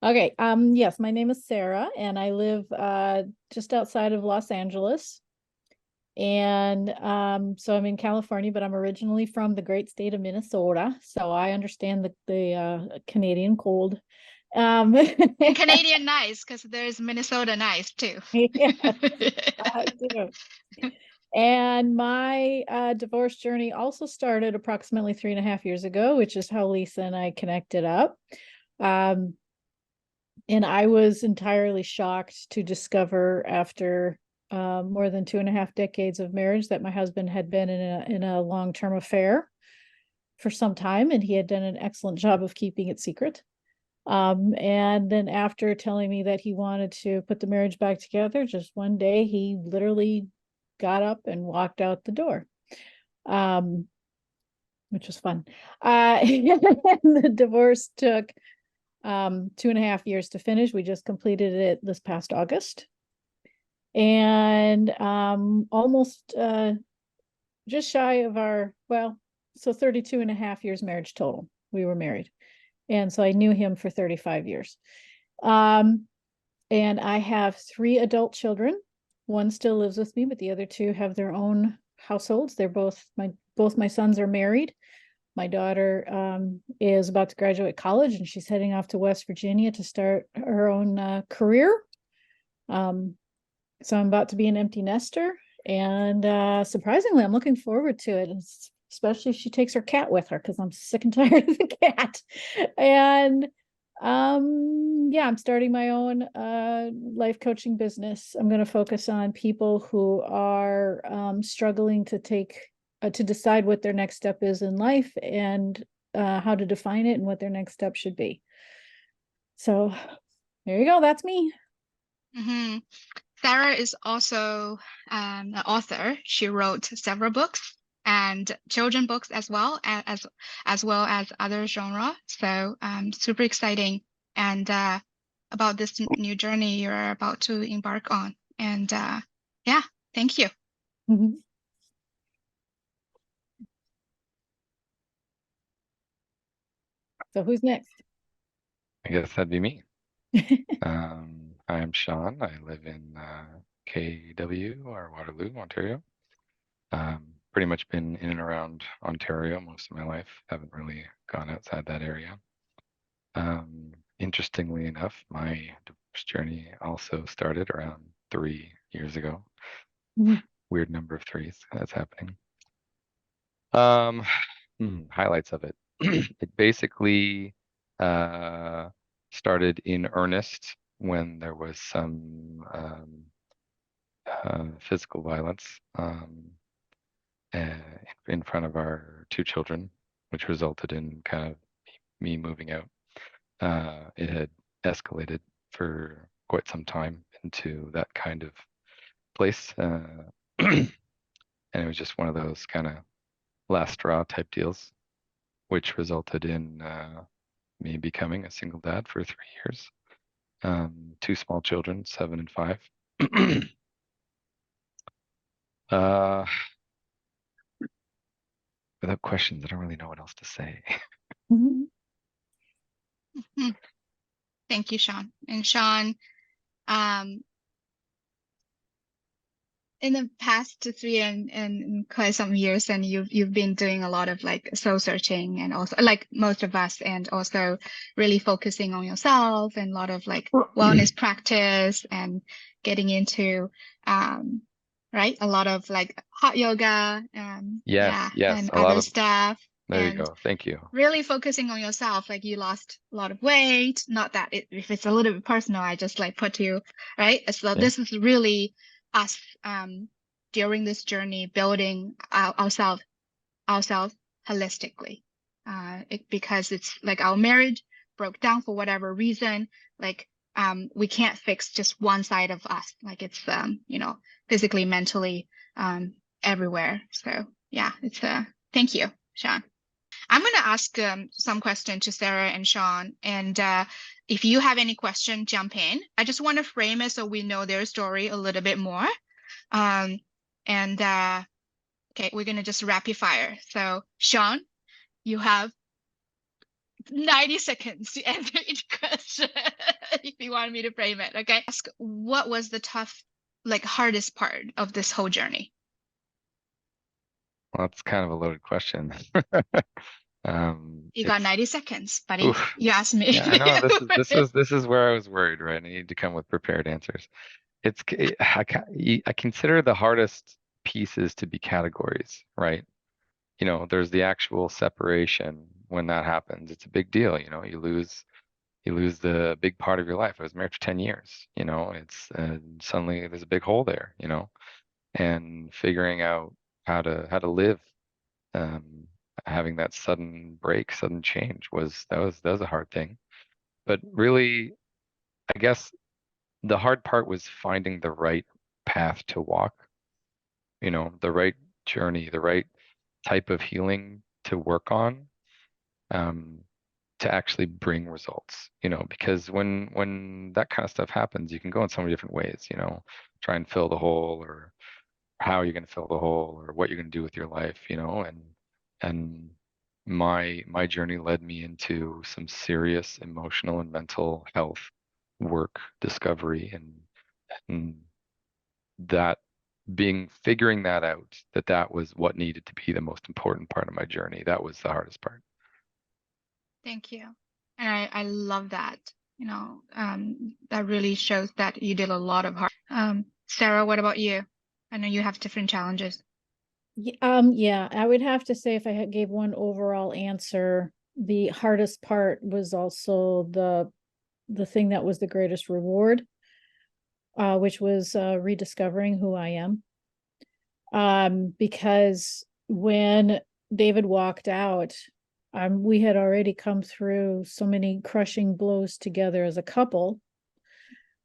Okay. Yes, my name is Sarah, and I live just outside of Los Angeles. And so I'm in California, but I'm originally from the great state of Minnesota, so I understand the Canadian cold. Um, And Canadian nice, because there's Minnesota nice too. yeah, I do. And my divorce journey also started approximately 3.5 years ago, which is how Lisa and I connected up. Um, and I was entirely shocked to discover after more than 2.5 decades of marriage that my husband had been in a long-term affair for some time, and he had done an excellent job of keeping it secret. And then after telling me that he wanted to put the marriage back together, just one day he literally got up and walked out the door, um, which was fun. The divorce took 2.5 years to finish. We just completed it this past August. And almost just shy of our, well, so 32 and a half years marriage total. We were married. And so I knew him for 35 years. Um, and I have 3 adult children. One still lives with me, but the other two have their own households. They're both my sons are married. My daughter is about to graduate college, and she's heading off to West Virginia to start her own career. Um, so I'm about to be an empty nester, and surprisingly, I'm looking forward to it, especially if she takes her cat with her, because I'm sick and tired of the cat. And yeah, I'm starting my own life coaching business. I'm going to focus on people who are struggling to decide what their next step is in life, and how to define it and what their next step should be. So there you go. That's me. hmm Sarah is also an author. She wrote several books and children books as well as well as other genre. So super exciting and about this new journey you're about to embark on. And yeah, thank you. Mhm. So who's next? I guess that'd be me. Hi, I'm Sean. I live in KW or Waterloo, Ontario. Pretty much been in and around Ontario most of my life. Haven't really gone outside that area. Interestingly enough, my divorce journey also started around 3 years ago. Mhm. Weird number of threes that's happening. Um, Highlights of it. It basically uh, started in earnest when there was some physical violence uh, in front of our 2 children, which resulted in kind of me moving out. It had escalated for quite some time into that kind of place. And it was just one of those kind of last straw type deals, which resulted in me becoming a single dad for 3 years. 2 small children, 7 and 5. uh, Without questions, I don't really know what else to say. Mhm. Mhm. Thank you, Sean. And Sean, um, in the past 3 and quite some years, and you've been doing a lot of like soul searching, and also like most of us, and also really focusing on yourself and a lot of like wellness practice and getting into um right, a lot of like hot yoga, Yes, yeah, yes, and a lot other of, stuff, there you and go. Thank you. really focusing on yourself. Like you lost a lot of weight, not that if it's a little bit personal, I just like put you right. So Yeah. this is really us during this journey building ourselves holistically, because it's like our marriage broke down for whatever reason. Like we can't fix just one side of us, like it's physically, mentally, um everywhere. So yeah, it's thank you, Sean. I'm going to ask some question to Sarah and Sean, and if you have any question, jump in. I just want to frame it so we know their story a little bit more. Um, and okay, we're going to just rapid fire. So, Sean, you have 90 seconds to answer each question. you want me to frame it. Okay. Ask, what was the tough, like hardest part of this whole journey? Well, that's kind of a loaded question. You got It's 90 seconds, buddy. oof. You asked me. Yeah, I know this is where I was worried, right? I need to come with prepared answers. I consider the hardest pieces to be categories, right? There's the actual separation when that happens. It's a big deal, you lose the big part of your life. I was married for 10 years, it's suddenly there's a big hole there, and figuring out how to live, um, having that sudden break, sudden change was a hard thing. But really, I guess the hard part was finding the right path to walk, the right journey, the right type of healing to work on, um, to actually bring results, because when that kind of stuff happens, you can go in so many different ways, try and fill the hole, or how you're going to fill the hole, or what you're going to do with your life, and my journey led me into some serious emotional and mental health work, discovery, and that figuring that out, that was what needed to be the most important part of my journey. That was the hardest part. Thank you. And I love that. That really shows that you did a lot of hard. Sarah, what about you? I know you have different challenges. Yeah, I would have to say if I gave one overall answer, the hardest part was also the thing that was the greatest reward, which was rediscovering who I am. Because when David walked out, we had already come through so many crushing blows together as a couple,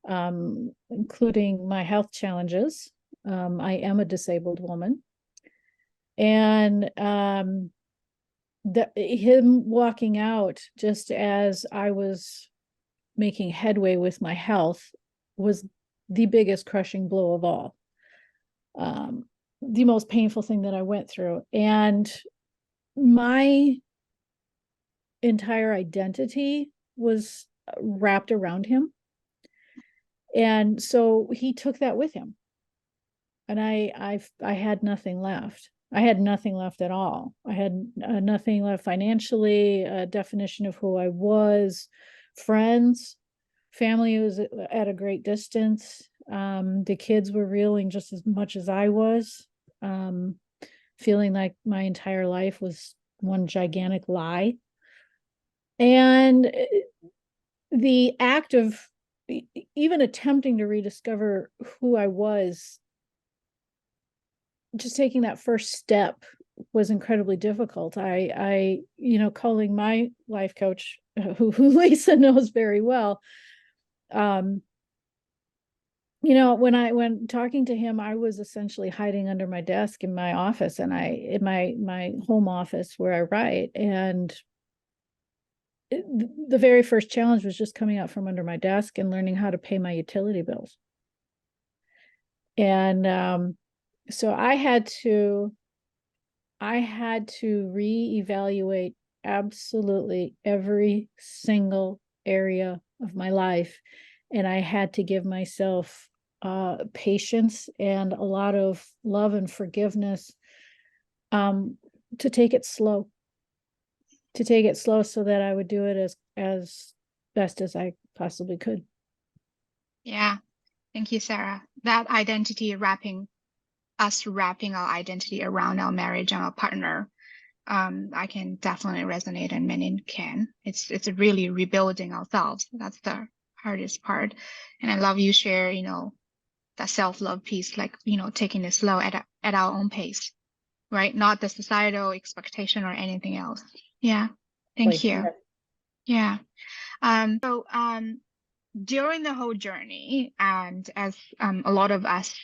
including my health challenges. I am a disabled woman. And him walking out just as I was making headway with my health was the biggest crushing blow of all. The most painful thing that I went through. And my entire identity was wrapped around him. And so he took that with him. And I had nothing left. I had nothing left at all. I had nothing left financially, a definition of who I was, friends, family was at a great distance. The kids were reeling just as much as I was, feeling like my entire life was one gigantic lie. And the act of even attempting to rediscover who I was, just taking that first step was incredibly difficult. I calling my life coach, who Lisa knows very well, when talking to him, I was essentially hiding under my desk in my office, and in my home office where I write. And the very first challenge was just coming out from under my desk and learning how to pay my utility bills. And so I had to reevaluate absolutely every single area of my life. And I had to give myself patience and a lot of love and forgiveness, to take it slow so that I would do it as best as I possibly could. Yeah. Thank you, Sarah. That identity wrapping our identity around our marriage and our partner, I can definitely resonate, and many can. It's really rebuilding ourselves. That's the hardest part. And I love you share, that self-love piece, like, taking it slow at our own pace, right? Not the societal expectation or anything else. Yeah. Thank you. Yeah. So during the whole journey, and as a lot of us,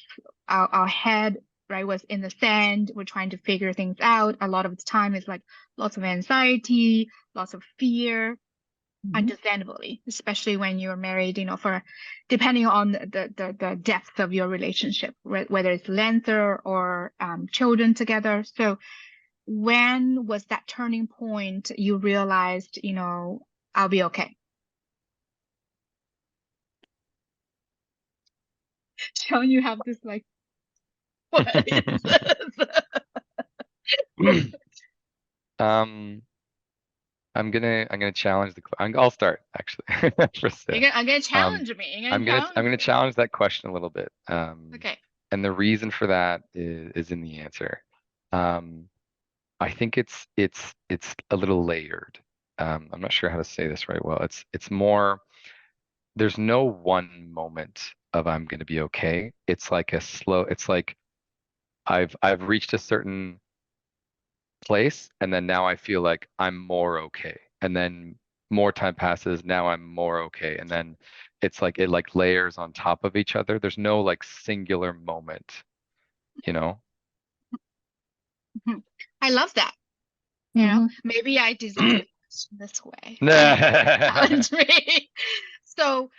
our head, right, was in the sand, we're trying to figure things out. A lot of the time is like lots of anxiety, lots of fear, understandably, especially when you're married, for depending on the depth of your relationship, whether it's length or children together. So when was that turning point you realized, I'll be okay? Sean, you have this like, what is this? Um, I'm gonna challenge I'll start actually. First, You're gonna um, challenge me. You're I'm gonna gonna challenge I'm gonna me. challenge that question a little bit. Okay. And the reason for that is in the answer. Um, I think it's a little layered. I'm not sure how to say this right well. It's more, there's no one moment of I'm gonna be okay. It's like a slow, it's like I've reached a certain place, and then now I feel like I'm more okay. And then more time passes, now I'm more okay. And then it's like it like layers on top of each other. There's no like singular moment, you know? Mhm. I love that. Maybe I design this way. Challenge me. So,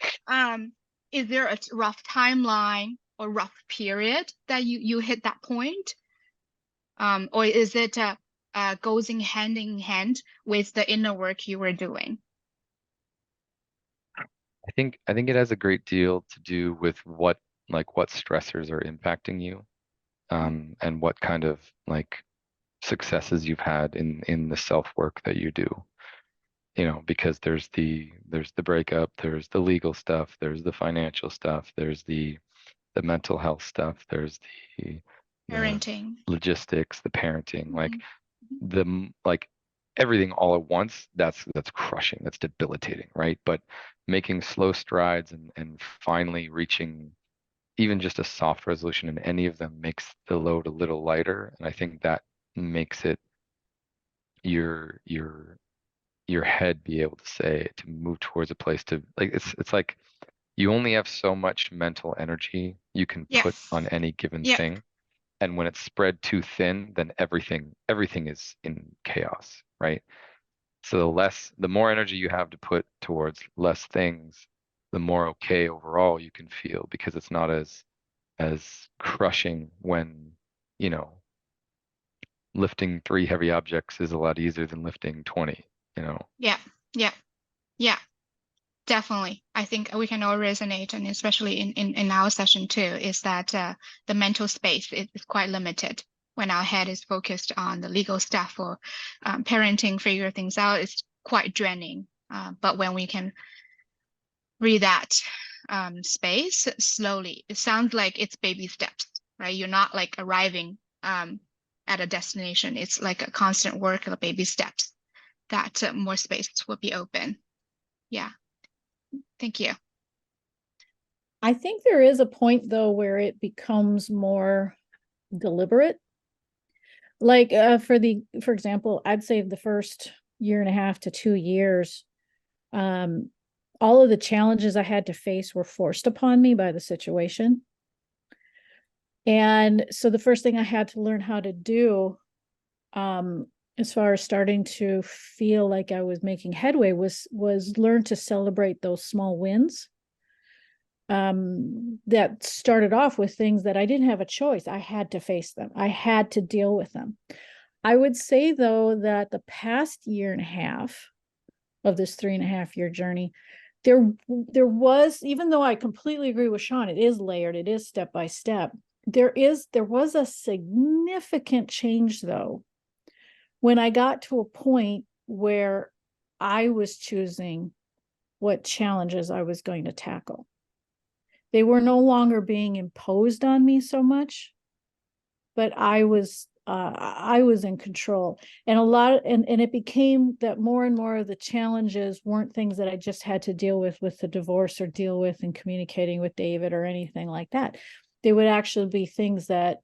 is there a rough timeline or rough period that you hit that point? Or is it goes in hand with the inner work you were doing? I think it has a great deal to do with what stressors are impacting you, and what kind of like successes you've had in the self-work that you do. Because there's the breakup, there's the legal stuff, there's the financial stuff, there's the mental health stuff, there's the Parenting. logistics, the parenting, like Mhm. like everything all at once. That's crushing, that's debilitating, right? But making slow strides and finally reaching even just a soft resolution in any of them makes the load a little lighter, and I think that makes it your head be able to say to move towards a place to like it's like you only have so much mental energy you can put Yes. on any given Yep. thing, and when it's spread too thin, then everything is in chaos, right? So the more energy you have to put towards less things, the more okay overall you can feel, because it's not as crushing when, you know, lifting 3 heavy objects is a lot easier than lifting 20, you know. Yeah. Yeah. Yeah. Definitely. I think we can all resonate, and especially in our session too, is that the mental space is quite limited when our head is focused on the legal stuff or parenting, figure things out. It's quite draining. But when we can read that space slowly, it sounds like it's baby steps, right? You're not like arriving at a destination. It's like a constant work of baby steps that more space will be open. Yeah. Thank you. I think there is a point though where it becomes more deliberate. Like for example, I'd say the first year and a half to 2 years, um, all of the challenges I had to face were forced upon me by the situation. And so the first thing I had to learn how to do, as far as starting to feel like I was making headway, was learn to celebrate those small wins. That started off with things that I didn't have a choice. I had to face them. I had to deal with them. I would say though that the past year and a half of this 3.5 year journey, there was, even though I completely agree with Sean, it is layered, it is step by step. There was a significant change though when I got to a point where I was choosing what challenges I was going to tackle. They were no longer being imposed on me so much, but I was in control. And it became that more and more of the challenges weren't things that I just had to deal with the divorce or deal with in communicating with David or anything like that. They would actually be things that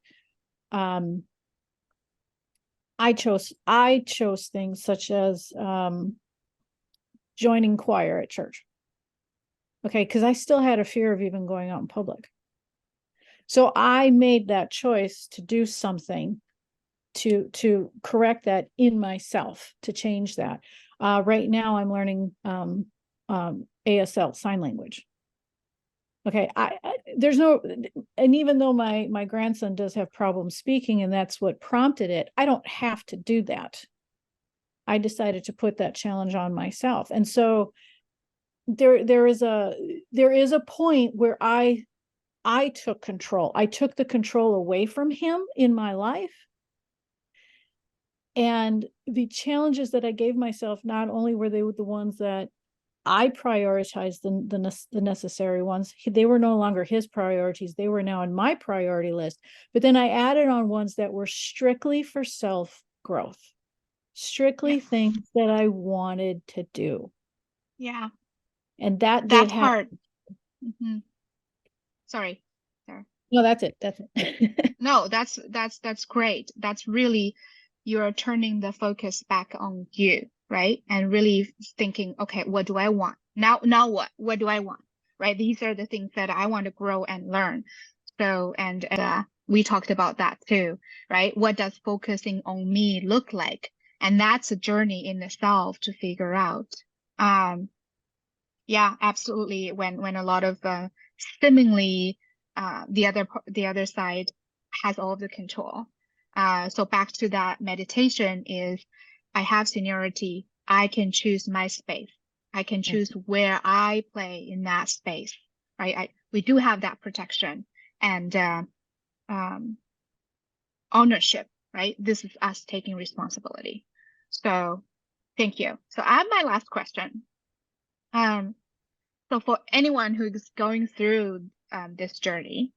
I chose things such as joining choir at church. Okay, because I still had a fear of even going out in public. So I made that choice to do something to correct that in myself, to change that. Right now I'm learning ASL, sign language. Okay, there's no, and even though my grandson does have problems speaking, and that's what prompted it, I don't have to do that. I decided to put that challenge on myself. And so there is a point where I I took control. I took the control away from him in my life. And the challenges that I gave myself, not only were they the ones that I prioritized, the necessary ones, they were no longer his priorities. They were now on my priority list. But then I added on ones that were strictly for self-growth, strictly things that I wanted to do. Yeah. And that That's did happen. hard. Mm-hmm. Sorry. No, that's it. That's it. No, that's great. That's really, you're turning the focus back on you, right? And really thinking, okay, what do I want? Now what? What do I want? Right? These are the things that I want to grow and learn. So, and we talked about that too, right? What does focusing on me look like? And that's a journey in itself to figure out. Yeah, absolutely. When a lot of seemingly the other side has all of the control. So back to that meditation is, I have seniority. I can choose my space. I can choose where I play in that space, right? We do have that protection and ownership, right? This is us taking responsibility. So thank you. So I have my last question. So for anyone who's going through this journey,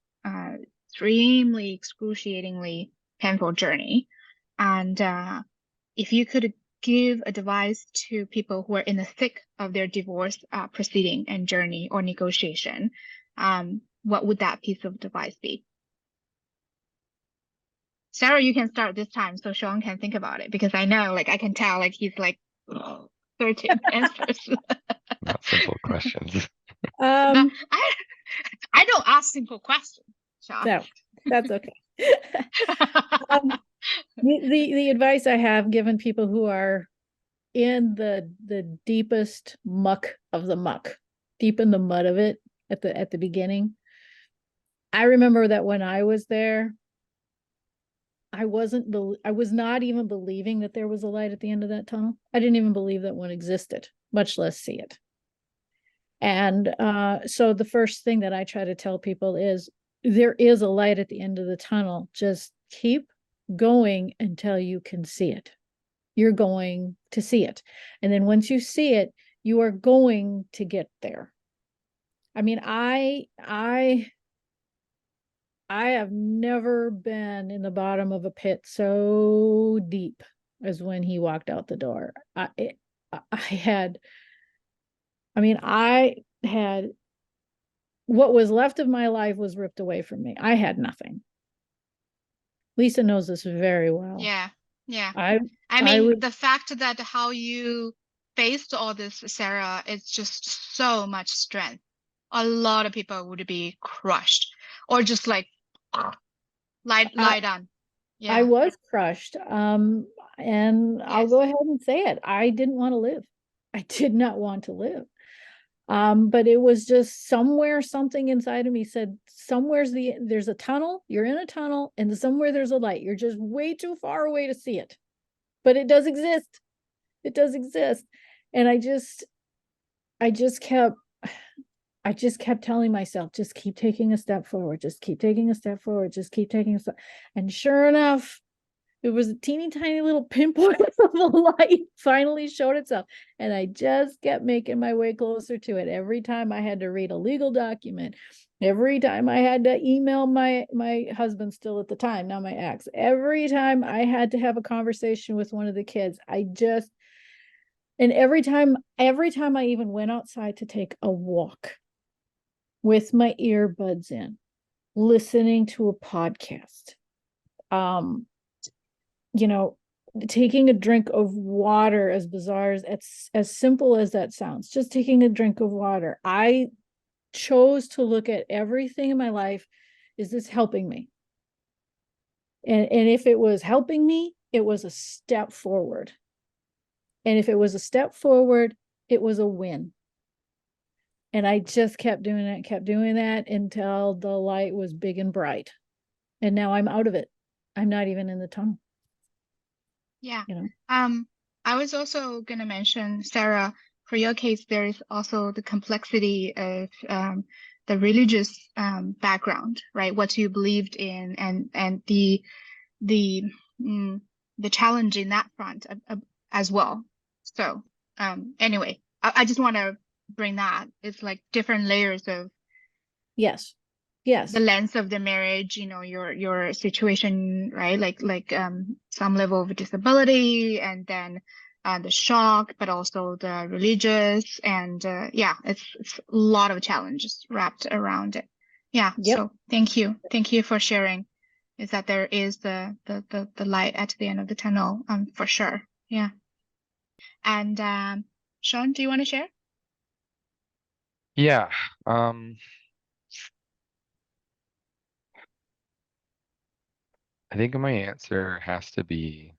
extremely excruciatingly painful journey, and if you could give advice to people who are in the thick of their divorce proceeding and journey or negotiation, what would that piece of advice be? Sarah, you can start this time so Sean can think about it, because I know, like, I can tell, like, he's like 13 answers. Not simple questions. I don't ask simple questions, Sean. No, that's okay. The advice I have given people who are in the deepest muck of the muck, deep in the mud of it at the beginning. I remember that when I was there, I was not even believing that there was a light at the end of that tunnel. I didn't even believe that one existed, much less see it. And so the first thing that I try to tell people is, there is a light at the end of the tunnel. Just keep going until you can see it. You're going to see it. And then once you see it, you are going to get there. I mean, I have never been in the bottom of a pit so deep as when he walked out the door. I had what was left of my life was ripped away from me. I had nothing. Lisa knows this very well. Yeah. I mean, the fact that how you faced all this, Sarah, is just so much strength. A lot of people would be crushed or just like lie down. Yeah. I was crushed. And yes. I'll go ahead and say it. I didn't want to live. I did not want to live. But it was just somewhere, something inside of me said, there's a tunnel, you're in a tunnel, and somewhere there's a light. You're just way too far away to see it. But it does exist. It does exist. And I just kept telling myself, just keep taking a step forward, just keep taking a step forward, just keep taking a step. And sure enough, it was a teeny tiny little pinpoint of a light finally showed itself. And I just kept making my way closer to it. Every time I had to read a legal document, every time I had to email my husband, still at the time, now my ex, every time I had to have a conversation with one of the kids, and every time I even went outside to take a walk with my earbuds in, listening to a podcast, taking a drink of water, as bizarre as simple as that sounds, just taking a drink of water. I chose to look at everything in my life. Is this helping me? And if it was helping me, it was a step forward. And if it was a step forward, it was a win. And I just kept doing that until the light was big and bright. And now I'm out of it. I'm not even in the tunnel. Yeah. I was also going to mention, Sarah, for your case, there is also the complexity of the religious background, right? What you believed in, and the the challenge in that front as well. So anyway, I just want to bring that. It's like different layers of Yes. the Yes. length of the marriage, you know, your situation, right? Like some level of disability, and then the shock, but also the religious, and yeah, it's a lot of challenges wrapped around it. Yeah, Yep. so thank you for sharing. Is that there is the light at the end of the tunnel, for sure. Yeah. And Sean, do you want to share? Yeah. Um, I think my answer has to be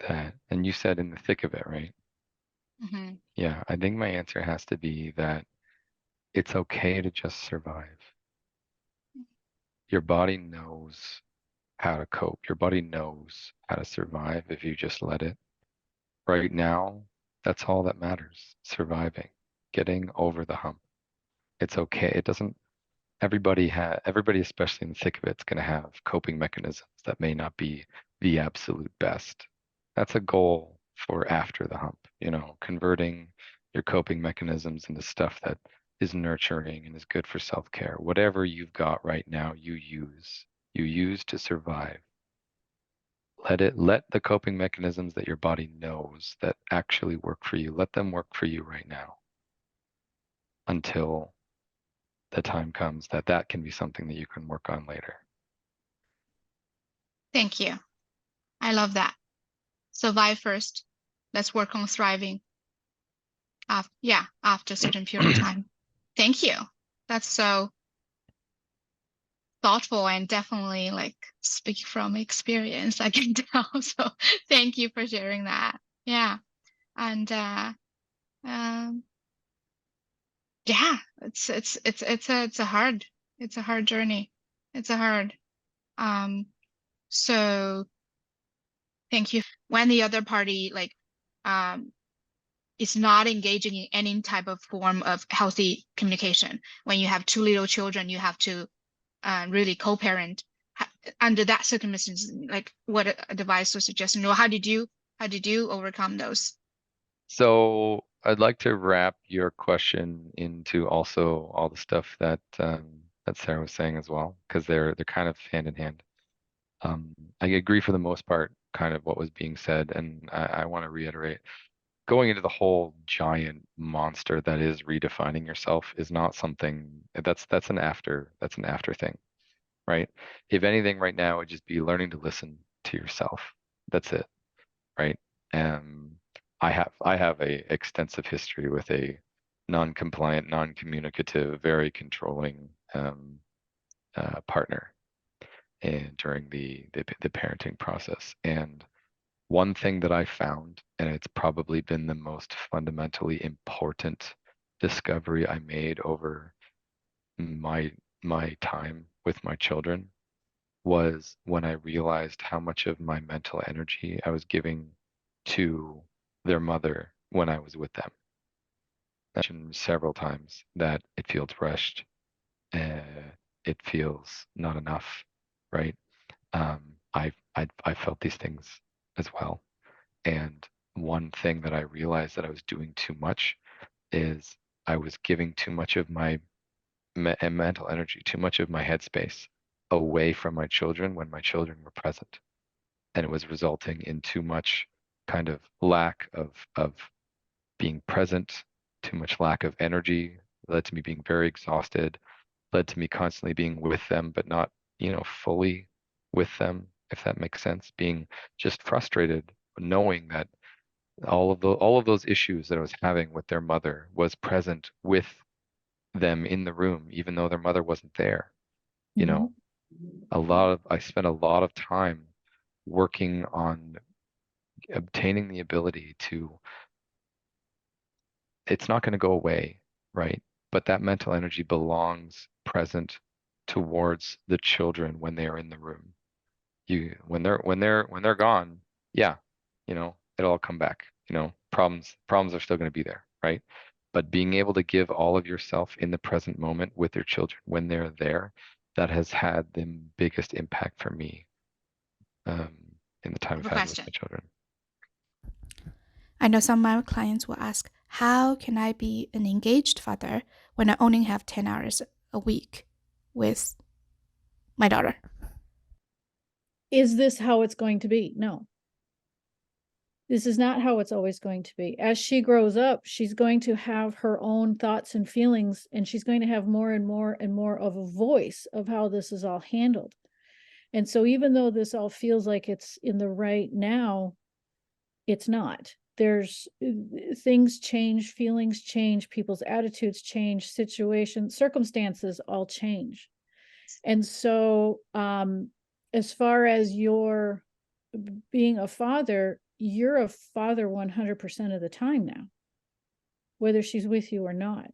that, and you said in the thick of it, right? Mm-hmm. Yeah, I think my answer has to be that it's okay to just survive. Your body knows how to cope. Your body knows how to survive if you just let it. Right now, that's all that matters. Surviving, getting over the hump. It's okay. It doesn't, everybody, especially in the thick of it's going to have coping mechanisms that may not be the absolute best. That's a goal for after the hump, converting your coping mechanisms into stuff that is nurturing and is good for self-care. Whatever you've got right now, you use. You use to survive. Let the coping mechanisms that your body knows that actually work for you, let them work for you right now until the time comes that that can be something that you can work on later. Thank you. I love that. Survive first. Let's work on thriving. After a certain period of time. Thank you. That's so thoughtful, and definitely like speak from experience, I can tell. So thank you for sharing that. Yeah. And yeah, it's a hard journey. It's a hard. So thank you. When the other party um is not engaging in any type of form of healthy communication. When you have two little children, you have to really co-parent under that circumstance. Like, what advice or suggestion, or how did you overcome those? So I'd like to wrap your question into also all the stuff that Sarah was saying as well, because they're kind of hand in hand. I agree for the most part, kind of what was being said, and I want to reiterate, going into the whole giant monster that is redefining yourself is not something that's an after thing, right? If anything, right now, it would just be learning to listen to yourself. That's it, right? Um, I have a extensive history with a non-compliant, non-communicative, very controlling partner, and during the parenting process. And one thing that I found, and it's probably been the most fundamentally important discovery I made over my my time with my children, was when I realized how much of my mental energy I was giving to their mother when I was with them. I mentioned several times that it feels rushed, uh, it feels not enough, right? I felt these things as well. And one thing that I realized that I was doing too much is I was giving too much of my mental energy, too much of my headspace away from my children when my children were present. And it was resulting in too much kind of lack of being present, too much lack of energy, led to me being very exhausted, led to me constantly being with them, but not, fully with them, if that makes sense, being just frustrated, knowing that all of those issues that I was having with their mother was present with them in the room, even though their mother wasn't there. You Mhm. know, I spent a lot of time working on obtaining the ability to, it's not going to go away, right? But that mental energy belongs present towards the children when they are in the room. When they're gone, yeah, it'll all come back. Problems are still going to be there, right? but being able to give all of yourself in the present moment with your children when they're there, that has had the biggest impact for me in the time I have I've a had with question. my children. I know some of my clients will ask, how can I be an engaged father when I only have 10 hours a week with my daughter? Is this how it's going to be? No. This is not how it's always going to be. As she grows up, she's going to have her own thoughts and feelings, and she's going to have more and more and more of a voice of how this is all handled. And so even though this all feels like it's in the right now, it's not. There's things change, feelings change, people's attitudes change, situations, circumstances all change. And so as far as your being a father, you're a father 100% of the time now, whether she's with you or not.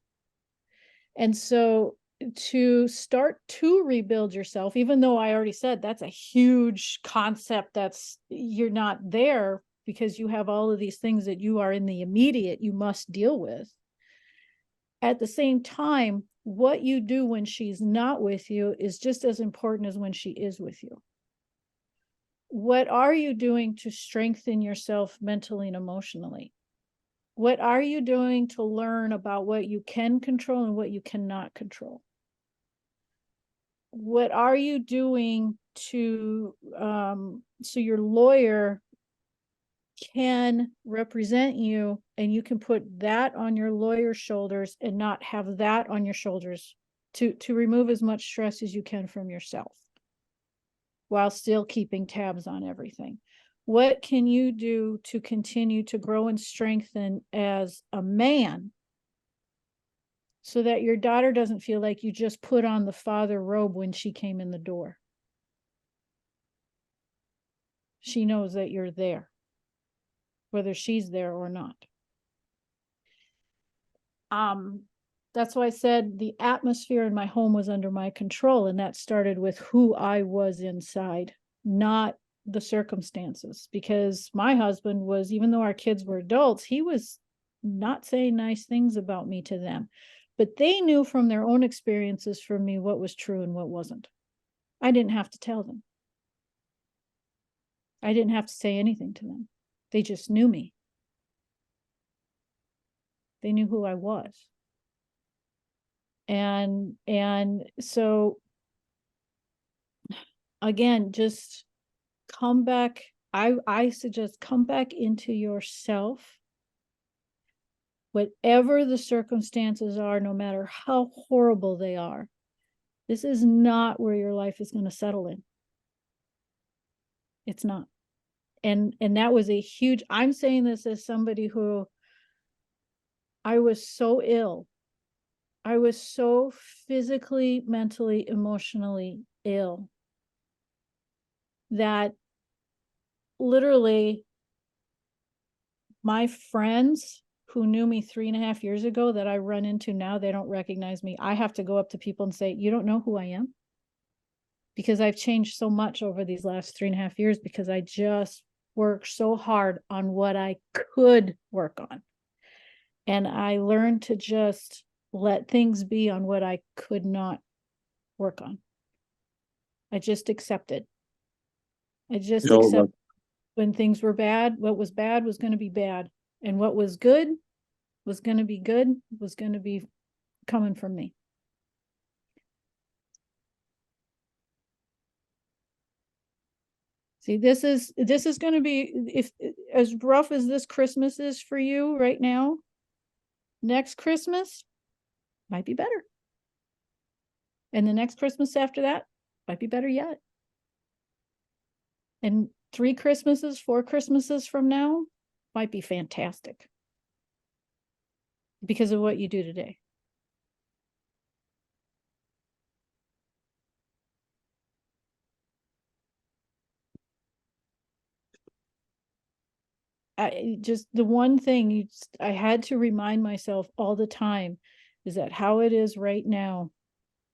And so to start to rebuild yourself, even though I already said that's a huge concept, that's you're not there because you have all of these things that you are in the immediate you must deal with. At the same time, what you do when she's not with you is just as important as when she is with you. What are you doing to strengthen yourself mentally and emotionally? What are you doing to learn about what you can control and what you cannot control? What are you doing to so your lawyer can represent you and you can put that on your lawyer's shoulders and not have that on your shoulders, to remove as much stress as you can from yourself while still keeping tabs on everything? What can you do to continue to grow and strengthen as a man so that your daughter doesn't feel like you just put on the father robe when she came in the door? She knows that you're there, whether she's there or not. That's why I said the atmosphere in my home was under my control, and that started with who I was inside, not the circumstances. Because my husband was, even though our kids were adults, he was not saying nice things about me to them, but they knew from their own experiences from me what was true and what wasn't. I didn't have to tell them. I didn't have to say anything to them. They just knew me. They knew who I was. And so again, just come back. I suggest come back into yourself. Whatever the circumstances are, no matter how horrible they are, this is not where your life is going to settle in. It's not. And that was a huge, I'm saying this as somebody who, I was so ill. I was so physically, mentally, emotionally ill that literally my friends who knew me 3.5 years ago that I run into now, they don't recognize me. I have to go up to people and say, you don't know who I am? Because I've changed so much over these last 3.5 years because I just worked so hard on what I could work on. And I learned to just let things be on what I could not work on. I just accepted. I just accepted when things were bad, what was bad was going to be bad. And what was good was going to be good, was going to be coming from me. See, this is going to be, if as rough as this Christmas is for you right now, next Christmas might be better. And the next Christmas after that might be better yet. And 3 Christmases, 4 Christmases from now might be fantastic because of what you do today. Just the one thing I had to remind myself all the time is that how it is right now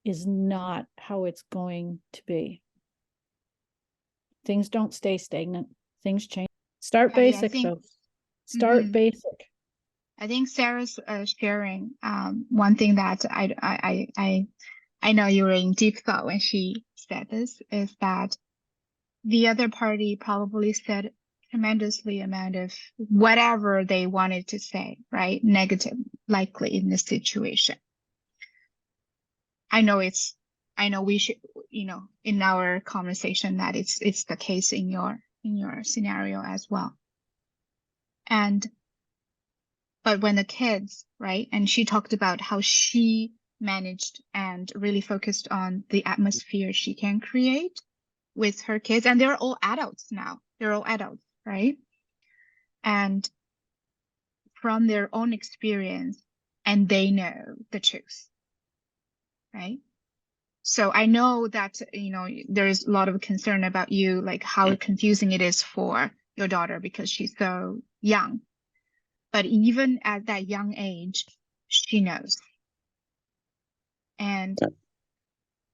is not how it's going to be. Things don't stay stagnant. Things change. Start basic, though. Start basic. I think Sarah's sharing one thing that I know you were in deep thought when she said this, is that the other party probably said tremendously amount of whatever they wanted to say, right? Negative, likely in this situation. I know we should, in our conversation that it's the case in your scenario as well. But when the kids, right? And she talked about how she managed and really focused on the atmosphere she can create with her kids. And they're all adults now. They're all adults, right? And from their own experience, and they know the truth, right? So I know that, there's a lot of concern about you, like how confusing it is for your daughter because she's so young. But even at that young age, she knows. And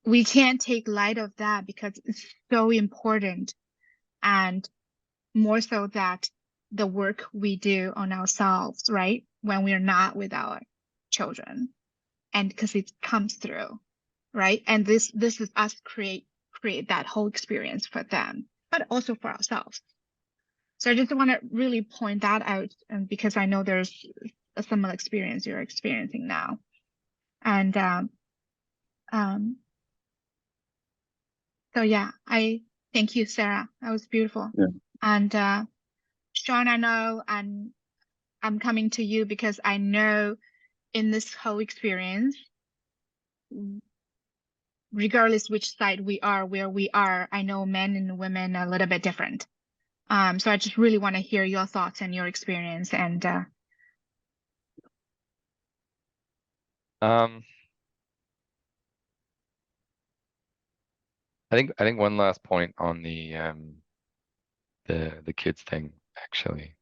we can't take light of that because it's so important. And more so that the work we do on ourselves, right? When we're not with our children, and because it comes through, right? And this is us create that whole experience for them, but also for ourselves. So I just want to really point that out, and because I know there's a similar experience you're experiencing now. And so yeah, I thank you, Sarah. That was beautiful. Yeah. And Sean, I know I'm coming to you because I know in this whole experience, regardless which side we are, where we are, I know men and women are a little bit different. So I just really want to hear your thoughts and your experience. And I think one last point on the kids thing actually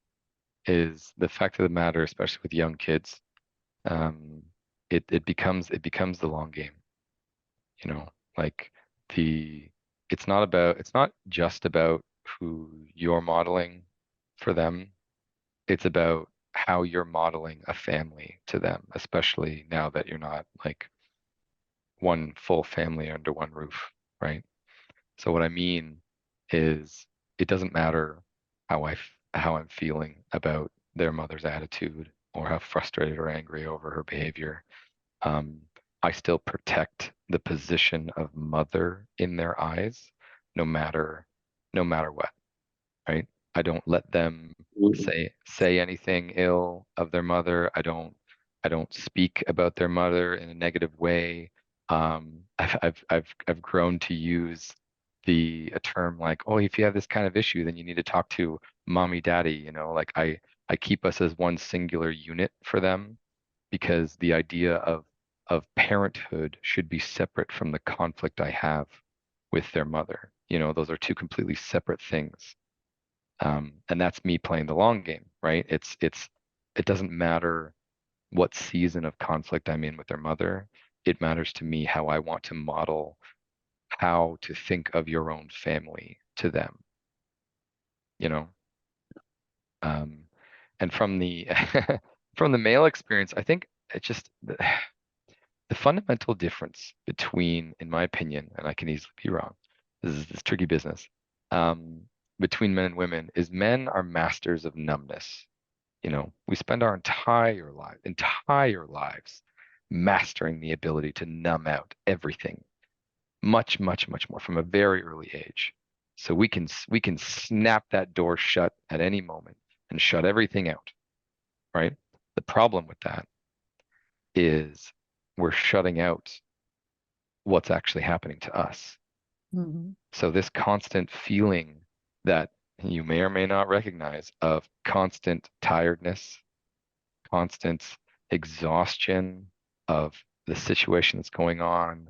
is the fact of the matter, especially with young kids, it becomes the long game. Like it's not just about who you're modeling for them. It's about how you're modeling a family to them, especially now that you're not like one full family under one roof, right? So what I mean is it doesn't matter how I'm feeling about their mother's attitude or how frustrated or angry over her behavior. I still protect the position of mother in their eyes, no matter what, right? I don't let them say anything ill of their mother. I don't speak about their mother in a negative way. I've grown to use a term like, oh, if you have this kind of issue, then you need to talk to mommy, daddy. Like I keep us as one singular unit for them because the idea of parenthood should be separate from the conflict I have with their mother. Those are two completely separate things. And that's me playing the long game, right? It doesn't matter what season of conflict I'm in with their mother. It matters to me how I want to model how to think of your own family to them, you know? And from the from the male experience, I think it's just the fundamental difference between, in my opinion, and I can easily be wrong, this is tricky business, between men and women is men are masters of numbness. We spend our entire lives mastering the ability to numb out everything much, much, much more from a very early age. So we can snap that door shut at any moment and shut everything out, right? The problem with that is we're shutting out what's actually happening to us. Mm-hmm. So this constant feeling that you may or may not recognize of constant tiredness, constant exhaustion of the situation that's going on,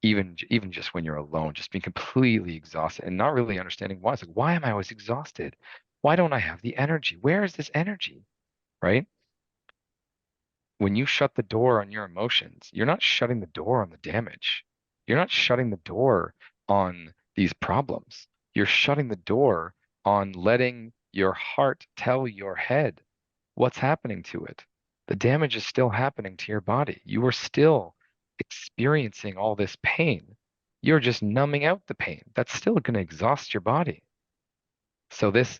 even just when you're alone, just being completely exhausted and not really understanding why. It's like, why am I always exhausted? Why don't I have the energy? Where is this energy? Right? When you shut the door on your emotions, you're not shutting the door on the damage. You're not shutting the door on these problems. You're shutting the door on letting your heart tell your head what's happening to it. The damage is still happening to your body. You are still experiencing all this pain. You're just numbing out the pain. That's still going to exhaust your body. So this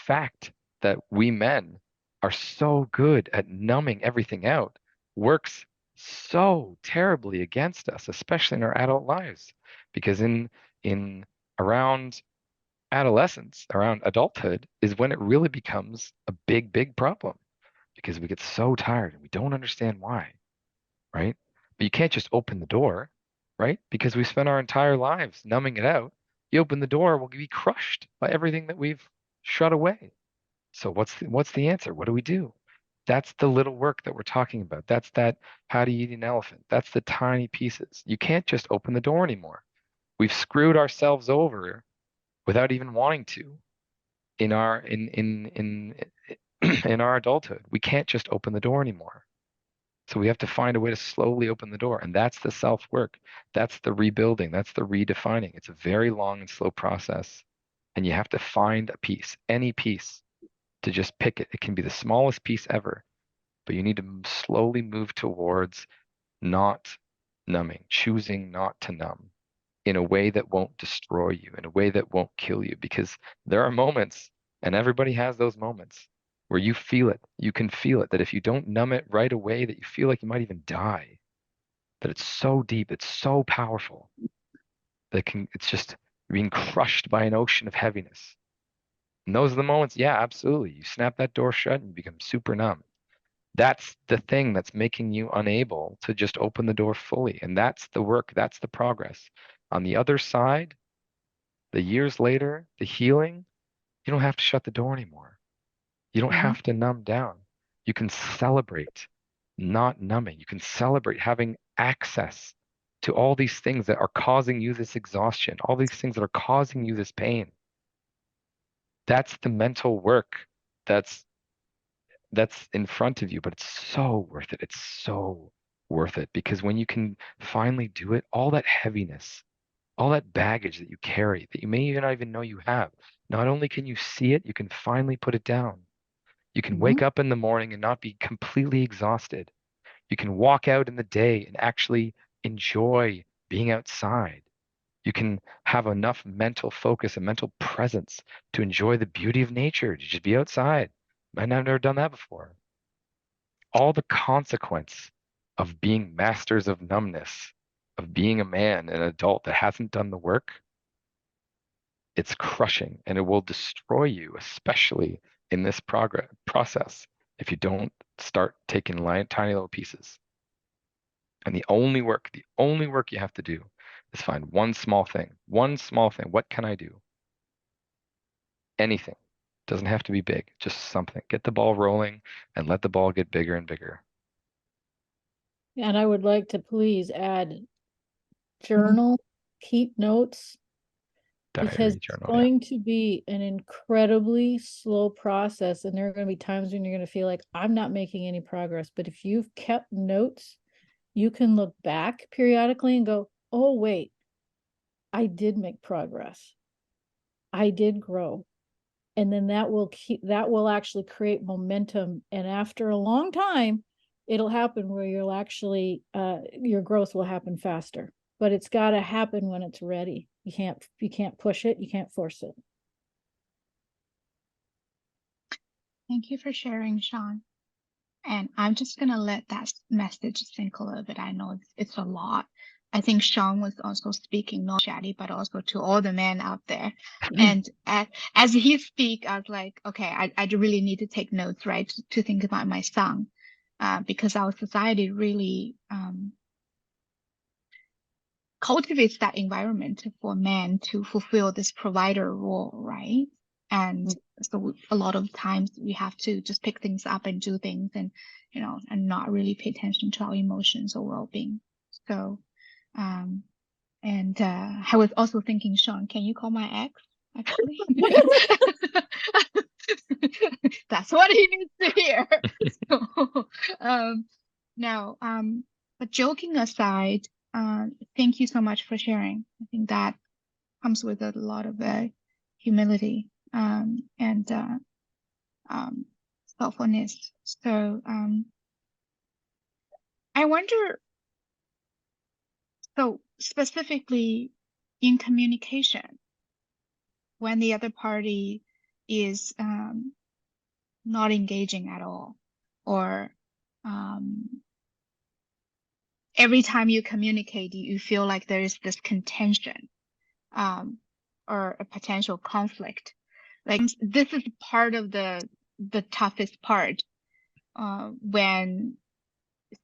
fact that we men are so good at numbing everything out works so terribly against us, especially in our adult lives, because in around adolescence, around adulthood, is when it really becomes a big problem, because we get so tired and we don't understand why, right? But you can't just open the door, right? Because we spend our entire lives numbing it out. You open the door, we'll be crushed by everything that we've shut away. So what's the answer? What do we do? That's the little work that we're talking about. That's that how to eat an elephant. That's the tiny pieces. You can't just open the door anymore. We've screwed ourselves over without even wanting to in our in in our adulthood. We can't just open the door anymore. So we have to find a way to slowly open the door. And that's the self-work. That's the rebuilding. That's the redefining. It's a very long and slow process. And you have to find a piece, any piece, to just pick it. It can be the smallest piece ever, but you need to slowly move towards not numbing, choosing not to numb in a way that won't destroy you, in a way that won't kill you, because there are moments, and everybody has those moments, where you feel it. You can feel it, that if you don't numb it right away, that you feel like you might even die, that it's so deep, it's so powerful, that it's just being crushed by an ocean of heaviness. And those are the moments, yeah, absolutely. You snap that door shut and you become super numb. That's the thing that's making you unable to just open the door fully. And that's the work, that's the progress. On the other side, the years later, the healing, you don't have to shut the door anymore. You don't have to numb down. You can celebrate not numbing. You can celebrate having access to all these things that are causing you this exhaustion, all these things that are causing you this pain. That's the mental work that's in front of you, but it's so worth it. It's so worth it, because when you can finally do it, all that heaviness, all that baggage that you carry that you may not even know you have, not only can you see it, you can finally put it down. You can wake up in the morning and not be completely exhausted. You can walk out in the day and actually enjoy being outside. You can have enough mental focus and mental presence to enjoy the beauty of nature, to just be outside. I've never done that before. All the consequence of being masters of numbness, of being a man, an adult that hasn't done the work, it's crushing, and it will destroy you, especially in this process, if you don't start taking tiny little pieces. And the only work you have to do is find one small thing. What can I do? Anything. Doesn't have to be big, just something. Get the ball rolling and let the ball get bigger and bigger. And I would like to please add journal, keep notes, because Diary, it's journal, going to be an incredibly slow process. And there are going to be times when you're going to feel like I'm not making any progress. But if you've kept notes, you can look back periodically and go, oh, wait, I did make progress. I did grow. And then that will actually create momentum. And after a long time, it'll happen where you'll actually, your growth will happen faster, but it's got to happen when it's ready. You can't push it. You can't force it. Thank you for sharing, Sean. And I'm just going to let that message sink a little bit. I know it's a lot. I think Sean was also speaking not chatty, but also to all the men out there. And as he speak, I was like, okay, I really need to take notes, right, to think about my son, because our society really cultivates that environment for men to fulfill this provider role, right? And so a lot of times we have to just pick things up and do things, and and not really pay attention to our emotions or well-being. So I was also thinking, Sean, can you call my ex actually? That's what he needs to hear. So, now but joking aside, thank you so much for sharing. I think that comes with a lot of humility and thoughtfulness. So I wonder, so specifically in communication, when the other party is not engaging at all, or every time you communicate, you feel like there is this contention or a potential conflict. Like this is part of the toughest part when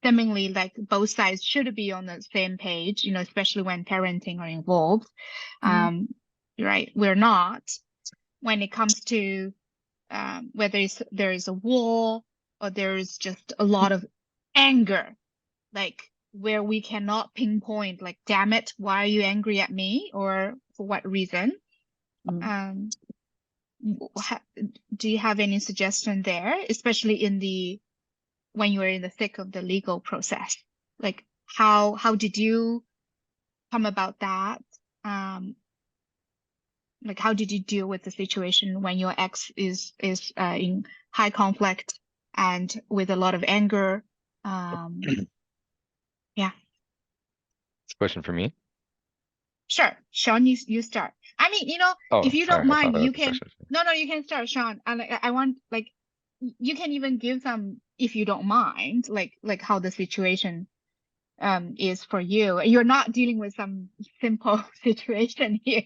seemingly like both sides should be on the same page, you know, especially when parenting are involved. Right, we're not. When it comes to whether there is a war or there is just a lot of anger, like where we cannot pinpoint, like, damn it, why are you angry at me, or for what reason? Do you have any suggestion there, especially when you are in the thick of the legal process? Like how did you come about that? Like how did you deal with the situation when your ex is in high conflict and with a lot of anger? Yeah. It's a question for me. Sure, Sean, you start. I mean, you know, Oh, if you sorry, don't I thought mind, that you was the can. question. No, you can start, Sean. And I want, like, you can even give some, if you don't mind, like how the situation is for you. You're not dealing with some simple situation here.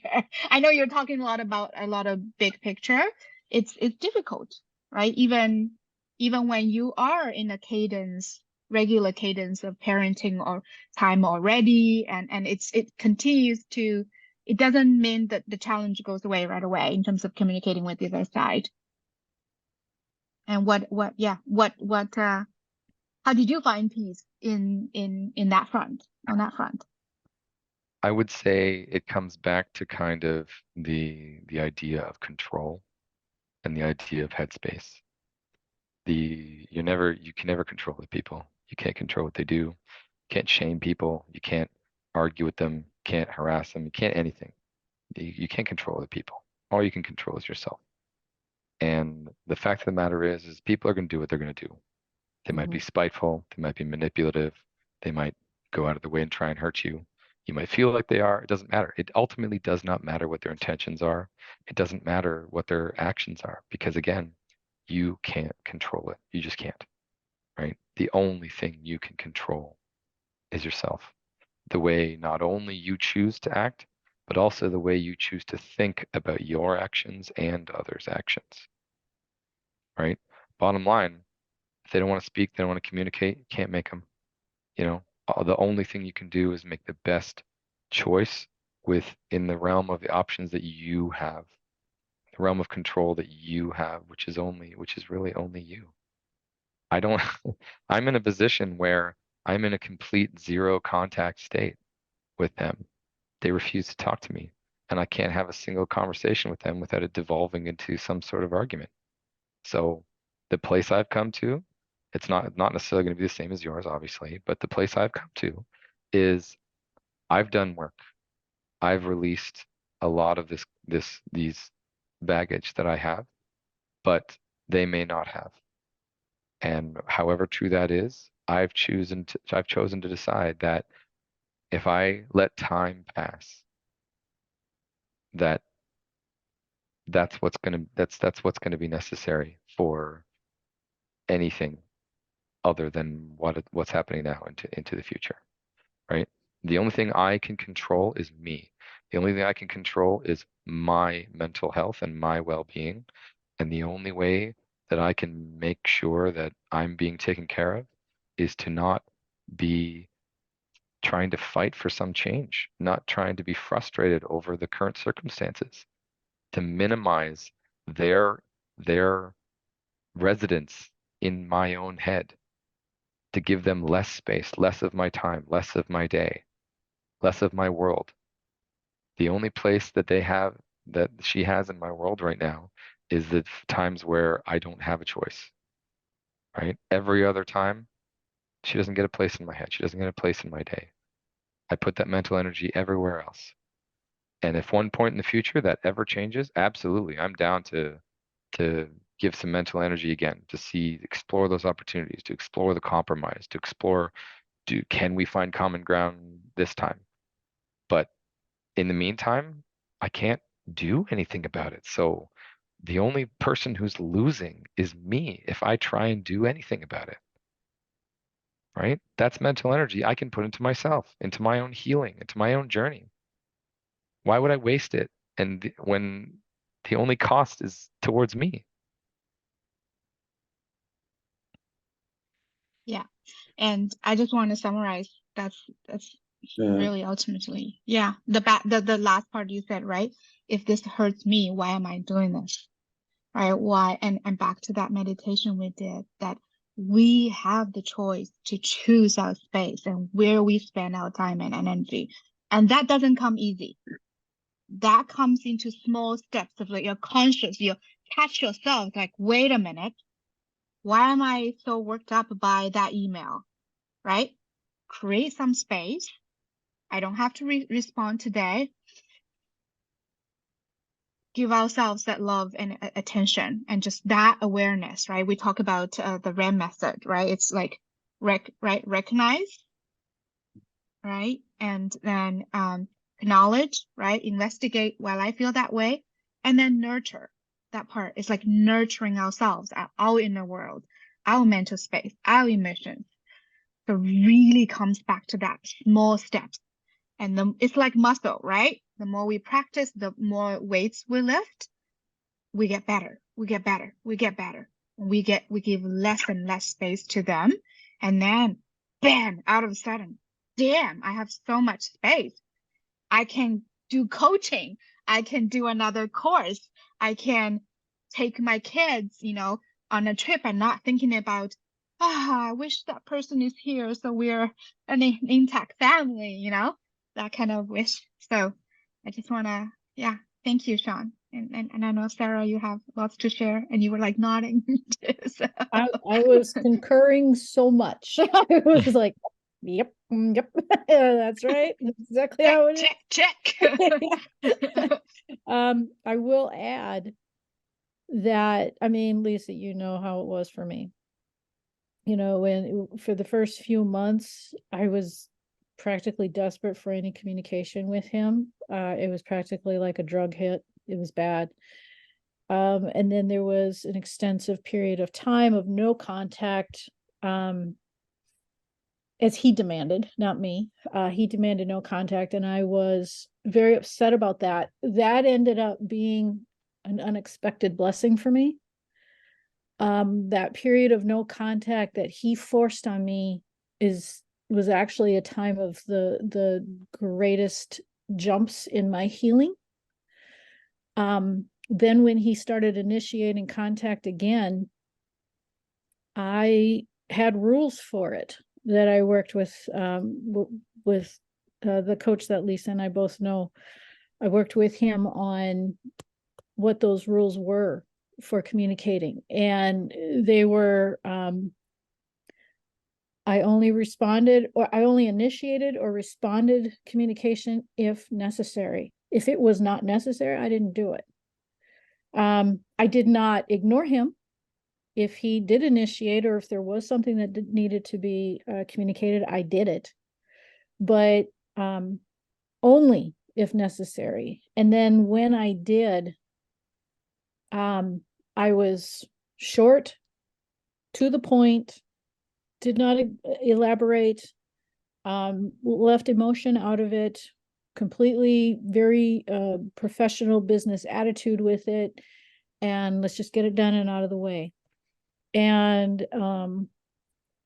I know you're talking a lot of big picture. It's difficult, right? Even when you are in a regular cadence of parenting or time already, and it continues to. It doesn't mean that the challenge goes away right away in terms of communicating with the other side. And how did you find peace in that front, on that front? I would say it comes back to kind of the idea of control and the idea of headspace. You can never control the people. You can't control what they do. You can't shame people. You can't argue with them. You can't harass them. You can't anything. You can't control the people. All you can control is yourself. And the fact of the matter is people are going to do what they're going to do. They might be spiteful. They might be manipulative. They might go out of the way and try and hurt you. You might feel like they are. It doesn't matter. It ultimately does not matter what their intentions are. It doesn't matter what their actions are, because again, you can't control it. You just can't, right? The only thing you can control is yourself. The way not only you choose to act, but also the way you choose to think about your actions and others' actions, right? Bottom line, if they don't want to speak, they don't want to communicate, you can't make them. You know, the only thing you can do is make the best choice within the realm of the options that you have, the realm of control that you have, which is really only you. I'm in a position where I'm in a complete zero contact state with them. They refuse to talk to me, and I can't have a single conversation with them without it devolving into some sort of argument. So the place I've come to, it's not necessarily going to be the same as yours, obviously, but the place I've come to is I've done work. I've released a lot of these baggage that I have, but they may not have. And however true that is, I've chosen to decide that if I let time pass, that's what's what's gonna be necessary for anything other than what's happening now into the future, right? The only thing I can control is me. The only thing I can control is my mental health and my well-being. And the only way that I can make sure that I'm being taken care of is to not be trying to fight for some change, not trying to be frustrated over the current circumstances, to minimize their residence in my own head, to give them less space, less of my time, less of my day, less of my world. The only place that she has in my world right now is the times where I don't have a choice, right? Every other time, she doesn't get a place in my head. She doesn't get a place in my day. I put that mental energy everywhere else. And if one point in the future that ever changes, absolutely, I'm down to give some mental energy again, to explore those opportunities, to explore the compromise, to explore can we find common ground this time? But in the meantime, I can't do anything about it. So the only person who's losing is me if I try and do anything about it. Right? That's mental energy I can put into myself, into my own healing, into my own journey. Why would I waste it? And when the only cost is towards me. Yeah. And I just want to summarize. That's Yeah. really ultimately, yeah. The last part you said, right? If this hurts me, why am I doing this? Right? Why? And back to that meditation we did, that we have the choice to choose our space and where we spend our time and energy. And that doesn't come easy. That comes into small steps of like you're conscious, you catch yourself like, wait a minute, why am I so worked up by that email? Right? Create some space. I don't have to respond today. Give ourselves that love and attention and just that awareness, right? We talk about the RAM method, right? It's like recognize, right? And then acknowledge, right? Investigate while I feel that way, and then nurture that part. It's like nurturing ourselves, our inner world, our mental space, our emotions. So really comes back to that small steps. And it's like muscle, right? The more we practice, the more weights we lift, we get better, we get better, we get better. We give less and less space to them. And then bam, out of a sudden, damn, I have so much space. I can do coaching. I can do another course. I can take my kids, on a trip and not thinking about, I wish that person is here so we're an intact family, that kind of wish. So I just want to, thank you, Sean. And I know, Sarah, you have lots to share and you were like nodding. So. I was concurring so much. I was like, yep, yep, that's right. That's exactly how it is. Check. I will add that, I mean, Lisa, you know how it was for me. When for the first few months, I was practically desperate for any communication with him. It was practically like a drug hit. It was bad. And then there was an extensive period of time of no contact, as he demanded, not me. He demanded no contact, and I was very upset about that. That ended up being an unexpected blessing for me. That period of no contact that he forced on me was actually a time of the greatest jumps in my healing. Then when he started initiating contact again, I had rules for it that I worked with the coach that Lisa and I both know. I worked with him on what those rules were for communicating, and they were I only initiated or responded communication if necessary. If it was not necessary, I didn't do it. I did not ignore him. If he did initiate, or if there was something that needed to be communicated, I did it, but only if necessary. And then when I did, I was short, to the point, did not elaborate, left emotion out of it, completely very professional business attitude with it, and let's just get it done and out of the way. And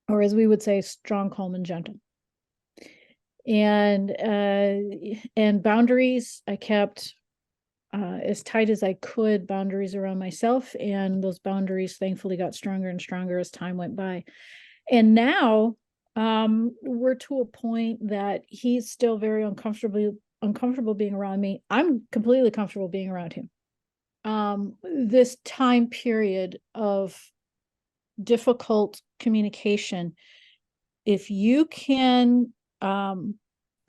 or as we would say, strong, calm, and gentle. And boundaries, I kept as tight as I could, boundaries around myself, and those boundaries thankfully got stronger and stronger as time went by. And now we're to a point that he's still very uncomfortable being around me. I'm completely comfortable being around him. This time period of difficult communication, if you can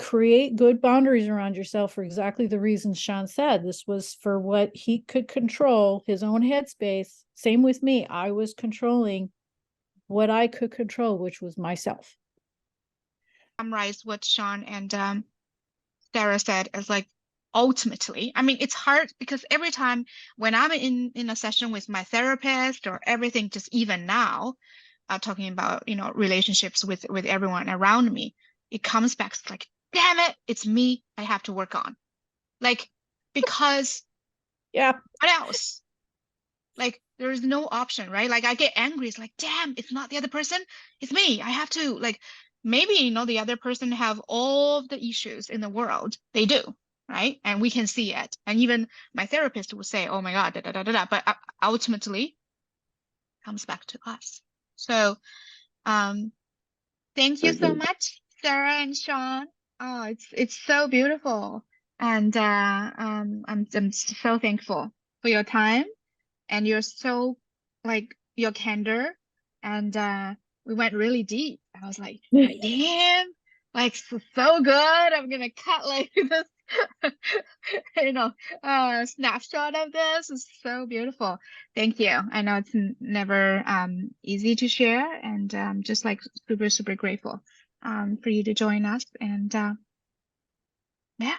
create good boundaries around yourself for exactly the reasons Sean said, this was for what he could control, his own headspace. Same with me. I was controlling what I could control, which was myself. summarize what Sean and Sarah said as like, ultimately, I mean, it's hard because every time when I'm in a session with my therapist or everything, just even now, talking about, you know, relationships with everyone around me, it comes back like, damn it, it's me I have to work on. Like, because Yeah. what else? Like, there is no option, right? Like, I get angry. It's like, damn, it's not the other person. It's me. I have to, like, maybe, you know, the other person have all of the issues in the world. They do, right? And we can see it. And even my therapist would say, oh my God, da, da, da, da, da. But ultimately, it comes back to us. So, thank you so much, Sarah and Sean. Oh, it's so beautiful. And I'm so thankful for your time. And you're so like your candor, and we went really deep. I was like, damn, like so good. I'm gonna cut like this you know snapshot of this. Is so beautiful. Thank you. I know it's never easy to share, and just like super grateful for you to join us. And yeah,